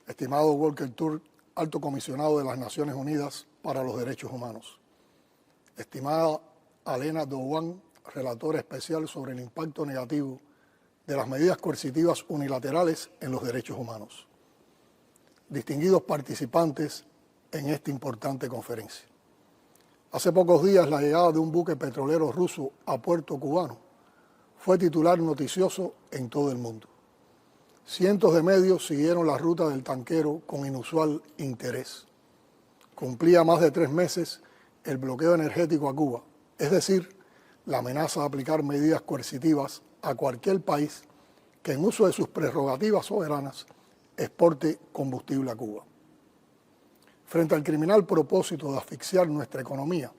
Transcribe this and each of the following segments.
estimado Volker Turk, Alto Comisionado de las Naciones Unidas para los Derechos Humanos, estimada Alena Douan, relatora especial sobre el impacto negativo de las medidas coercitivas unilaterales en los derechos humanos, distinguidos participantes en esta importante conferencia. Hace pocos días la llegada de un buque petrolero ruso a puerto cubano fue titular noticioso en todo el mundo. Cientos de medios siguieron la ruta del tanquero con inusual interés. Cumplía más de 3 meses el bloqueo energético a Cuba, es decir, la amenaza de aplicar medidas coercitivas a cualquier país que en uso de sus prerrogativas soberanas exporte combustible a Cuba. Frente al criminal propósito de asfixiar nuestra economía,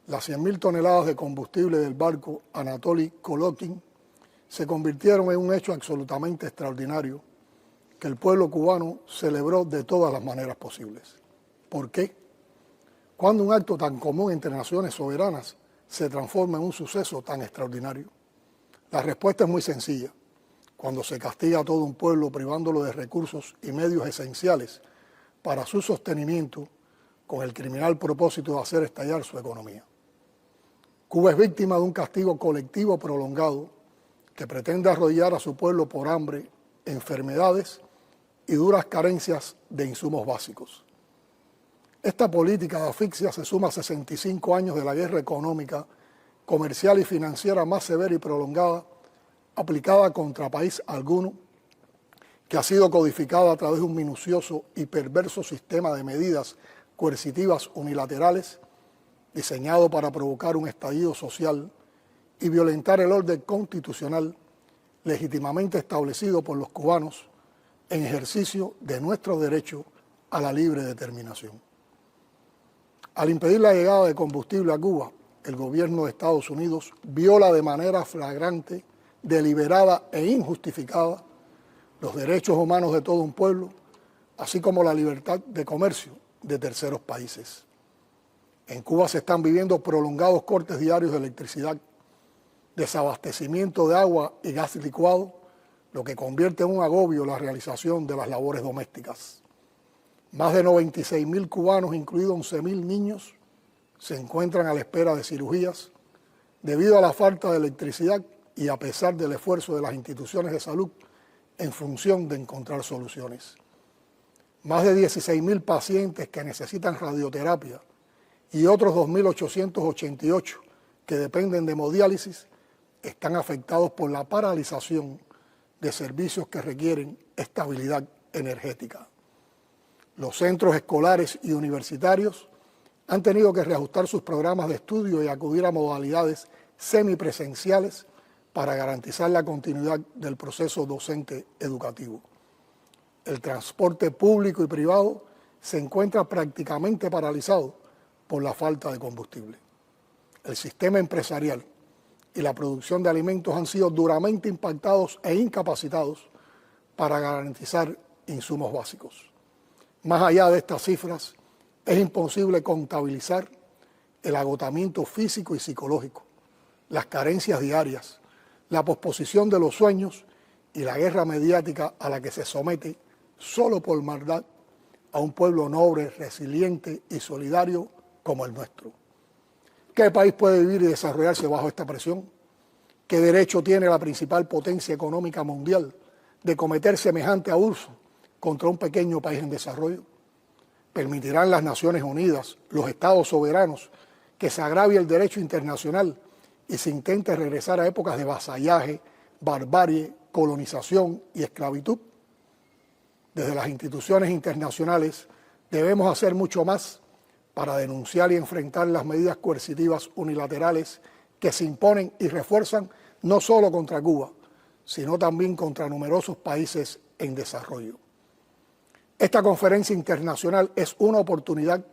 las 100.000 toneladas de combustible del barco Anatoly Kolokin se convirtieron en un hecho absolutamente extraordinario que el pueblo cubano celebró de todas las maneras posibles. ¿Por qué? ¿Cuándo un acto tan común entre naciones soberanas se transforma en un suceso tan extraordinario? La respuesta es muy sencilla. Cuando se castiga a todo un pueblo privándolo de recursos y medios esenciales para su sostenimiento con el criminal propósito de hacer estallar su economía. Cuba es víctima de un castigo colectivo prolongado que pretende arrodillar a su pueblo por hambre, enfermedades y duras carencias de insumos básicos. Esta política de asfixia se suma a 65 años de la guerra económica, comercial y financiera más severa y prolongada aplicada contra país alguno, que ha sido codificada a través de un minucioso y perverso sistema de medidas coercitivas unilaterales diseñado para provocar un estallido social y violentar el orden constitucional legítimamente establecido por los cubanos en ejercicio de nuestro derecho a la libre determinación. Al impedir la llegada de combustible a Cuba, el gobierno de Estados Unidos viola de manera flagrante, deliberada e injustificada los derechos humanos de todo un pueblo, así como la libertad de comercio de terceros países. En Cuba se están viviendo prolongados cortes diarios de electricidad, desabastecimiento de agua y gas licuado, lo que convierte en un agobio la realización de las labores domésticas. Más de 96.000 cubanos, incluidos 11.000 niños, se encuentran a la espera de cirugías debido a la falta de electricidad y a pesar del esfuerzo de las instituciones de salud en función de encontrar soluciones. Más de 16.000 pacientes que necesitan radioterapia y otros 2.888 que dependen de hemodiálisis están afectados por la paralización de servicios que requieren estabilidad energética. Los centros escolares y universitarios han tenido que reajustar sus programas de estudio y acudir a modalidades semipresenciales para garantizar la continuidad del proceso docente educativo. El transporte público y privado se encuentra prácticamente paralizado por la falta de combustible. El sistema empresarial y la producción de alimentos han sido duramente impactados e incapacitados para garantizar insumos básicos. Más allá de estas cifras, es imposible contabilizar el agotamiento físico y psicológico, las carencias diarias, la posposición de los sueños y la guerra mediática a la que se somete solo por maldad a un pueblo noble, resiliente y solidario como el nuestro. ¿Qué país puede vivir y desarrollarse bajo esta presión? ¿Qué derecho tiene la principal potencia económica mundial de cometer semejante abuso contra un pequeño país en desarrollo? ¿Permitirán las Naciones Unidas, los Estados soberanos, que se agravie el derecho internacional y se intente regresar a épocas de vasallaje, barbarie, colonización y esclavitud? Desde las instituciones internacionales debemos hacer mucho más para denunciar y enfrentar las medidas coercitivas unilaterales que se imponen y refuerzan no solo contra Cuba, sino también contra numerosos países en desarrollo. Esta conferencia internacional es una oportunidad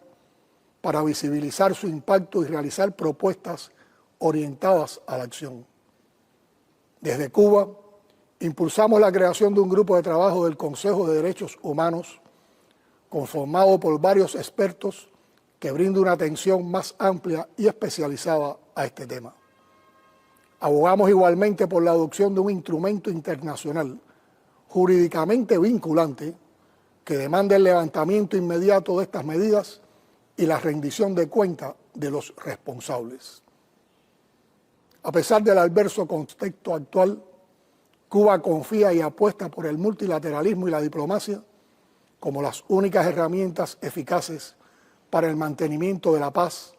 para visibilizar su impacto y realizar propuestas orientadas a la acción. Desde Cuba, impulsamos la creación de un grupo de trabajo del Consejo de Derechos Humanos, conformado por varios expertos que brinda una atención más amplia y especializada a este tema. Abogamos igualmente por la adopción de un instrumento internacional jurídicamente vinculante que demanda el levantamiento inmediato de estas medidas y la rendición de cuentas de los responsables. A pesar del adverso contexto actual, Cuba confía y apuesta por el multilateralismo y la diplomacia como las únicas herramientas eficaces para el mantenimiento de la paz,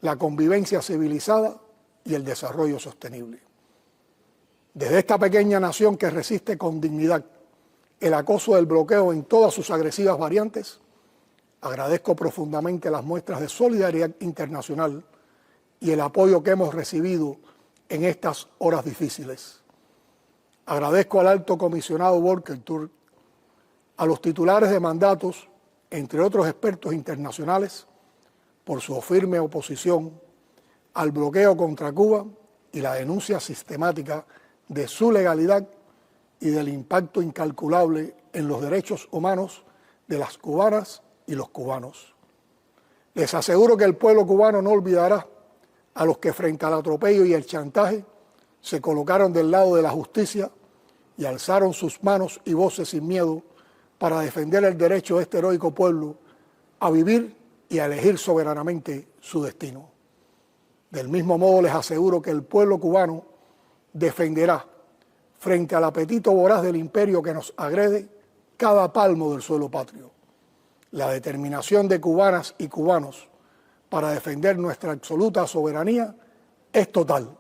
la convivencia civilizada y el desarrollo sostenible. Desde esta pequeña nación que resiste con dignidad el acoso del bloqueo en todas sus agresivas variantes, agradezco profundamente las muestras de solidaridad internacional y el apoyo que hemos recibido en estas horas difíciles. Agradezco al alto comisionado Volker Turk, a los titulares de mandatos, entre otros expertos internacionales, por su firme oposición al bloqueo contra Cuba y la denuncia sistemática de su legalidad y del impacto incalculable en los derechos humanos de las cubanas y los cubanos. Les aseguro que el pueblo cubano no olvidará a los que frente al atropello y el chantaje se colocaron del lado de la justicia y alzaron sus manos y voces sin miedo para defender el derecho de este heroico pueblo a vivir y a elegir soberanamente su destino. Del mismo modo les aseguro que el pueblo cubano defenderá frente al apetito voraz del imperio que nos agrede cada palmo del suelo patrio. La determinación de cubanas y cubanos para defender nuestra absoluta soberanía es total.